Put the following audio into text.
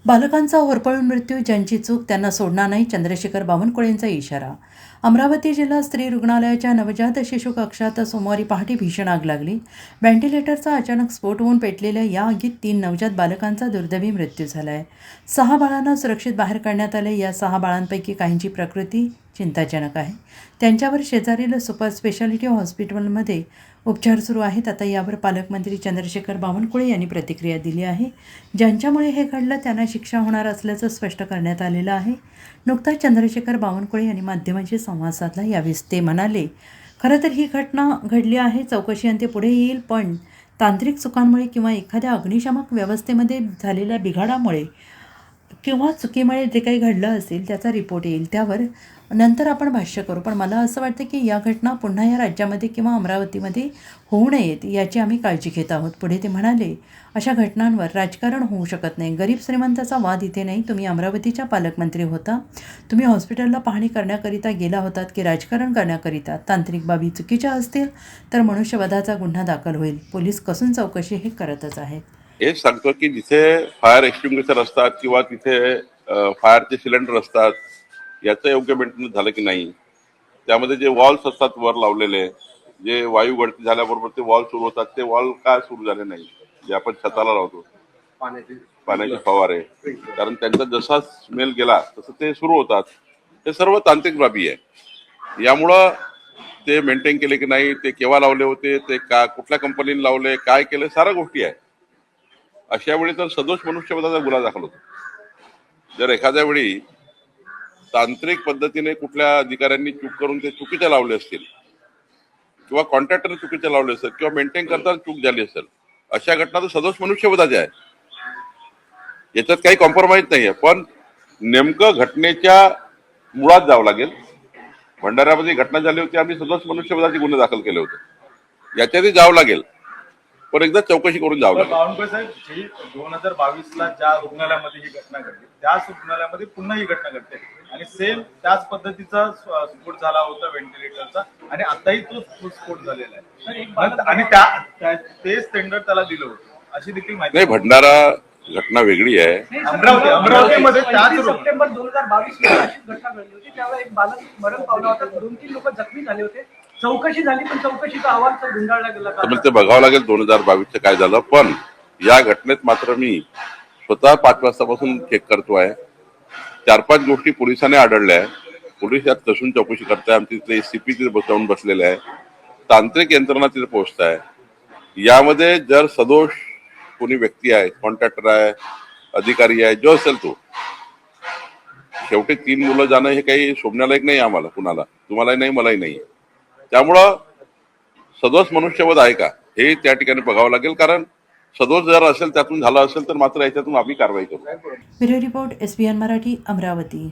बालकांचा होरपळून मृत्यू, ज्यांची चूक त्यांना सोडणार नाही, चंद्रशेखर बावनकुळेंचा इशारा. अमरावती जिल्हा स्त्री रुग्णालयाच्या नवजात शिशु कक्षात सोमवारी पहाटे भीषण आग लागली. व्हेंटिलेटरचा अचानक स्फोट होऊन पेटलेल्या या आगीत 3 नवजात बालकांचा दुर्दैवी मृत्यू झाला आहे. 6 बाळांना सुरक्षित बाहेर काढण्यात आले. या 6 बाळांपैकी काहींची प्रकृती चिंताजनक आहे. त्यांच्यावर शेजारील सुपर स्पेशालिटी हॉस्पिटलमध्ये उपचार सुरू आहेत. आता यावर पालकमंत्री चंद्रशेखर बावनकुळे यांनी प्रतिक्रिया दिली आहे. ज्यांच्यामुळे हे घडलं त्यांना शिक्षा होणार असल्याचं स्पष्ट करण्यात आलेलं आहे. नुकताच चंद्रशेखर बावनकुळे यांनी माध्यमांशी संवाद साधला. यावेळी ते म्हणाले, खरं तर ही घटना घडली आहे, चौकशी अंती पुढे येईल, पण तांत्रिक चुकांमुळे किंवा एखाद्या अग्निशामक व्यवस्थेमध्ये झालेल्या बिघाडामुळे किंवा चुकीमुळे जे काही घडलं असेल त्याचा रिपोर्ट येईल, त्यावर नंतर आपण भाष्य करू. पण मला असं वाटतं की या घटना पुन्हा या राज्यामध्ये किंवा अमरावतीमध्ये होऊ नयेत याची आम्ही काळजी घेत आहोत. पुढे ते म्हणाले, अशा घटनांवर राजकारण होऊ शकत नाही. गरीब श्रीमंताचा वाद इथे नाही. तुम्ही अमरावतीच्या पालकमंत्री होता. तुम्ही हॉस्पिटलला पाहणी करण्याकरिता गेला होतात की राजकारण करण्याकरिता? तांत्रिक बाबी चुकीच्या असतील तर मनुष्यवधाचा गुन्हा दाखल होईल. पोलीस कसून चौकशी हे करतच आहेत. हेच सांगतो की जिथे फायर एक्सटिंग्विशर असतात किंवा तिथे फायरचे सिलेंडर असतात, याचं योग्य मेंटेनन्स झालं की नाही, त्यामध्ये जे वॉल्स असतात वर लावलेले, जे वायू गळती झाल्याबरोबर ते वॉल सुरू होतात, ते वॉल का सुरू झाले नाही, जे आपण छताला लावतो पाण्याचे फवारे, कारण त्यांचा जसा स्मेल गेला तसं ते सुरू होतात. हे सर्व तांत्रिक बाबी आहे. यामुळं ते मेंटेन केले की नाही, ते केव्हा लावले होते, ते का कुठल्या कंपनीने लावले, काय केलं, साऱ्या गोष्टी आहे. अशा वेळी तर सदोष मनुष्यवधाचा गुन्हा दाखल होतो. जर एखाद्या वेळी तांत्रिक पद्धतीने कुठल्या अधिकाऱ्यांनी चूक करून ते चुकीचे लावले असतील किंवा कॉन्ट्रॅक्टरने चुकीचे लावले असेल किंवा मेंटेन करताना चूक झाली असेल, अशा घटना तर सदोष मनुष्यवधाच्या आहे. याच्यात काही कॉम्प्रोमाइज नाहीये. पण नेमकं घटनेच्या मुळात जावं लागेल. भंडाऱ्यामध्ये घटना झाली होती, आम्ही सदोष मनुष्यवधाचे गुन्हे दाखल केले होते. याच्यातही जावं लागेल, पण एकदा चौकशी करून जावं लागेल. बावनकुळे साहेब, जी 2022ला ज्या रुग्णालयामध्ये ही घटना घडली, त्याच रुग्णालयामध्ये पुन्हा ही घटना घडते आणि सेम त्याच पद्धतीचा स्फोट झाला होता व्हेंटिलेटरचा, आणि आताही तो स्फोट झालेला आहे आणि तेच टेंडर त्याला दिलं होतं अशी देखील माहिती नाही. भंडारा घटना वेगळी आहे. अमरावतीमध्ये सप्टेंबर 2022 ला अशी घटना घडली होती. त्यावेळेला एक बालक मरण पावला होता, 2-3 लोक जखमी झाले होते. चौकशी झाली, पण चौकशीचा अहवाल तर गुंडाळला गेला. ते बघावं लागेल 2022चं काय झालं. पण या घटनेत मात्र मी स्वतः 5 वाजतापासून चेक करतोय. 4-5 गोष्टी पोलिसांनी आढळल्या आहे. पोलीस यात कसून चौकशी करताय. आमची तिथे सीपी तिथे बसवून बसलेले आहे. तांत्रिक यंत्रणा तिथे पोहोचत आहे. यामध्ये जर सदोष कोणी व्यक्ती आहे, कॉन्ट्रॅक्टर आहे, अधिकारी आहे, जो असेल तो, शेवटी 3 मुलं जाणं हे काही शोभण्यालायक नाही आम्हाला, कुणाला, तुम्हालाही नाही, मलाही नाही. त्यामुळं सदोष मनुष्यवध आहे का हे त्या ठिकाणी बघावं लागेल. कारण सदोष जर असेल, त्यातून झालं असेल तर मात्र याच्यातून आम्ही कारवाई करू. Bureau report, SBN Marathi, Amravati.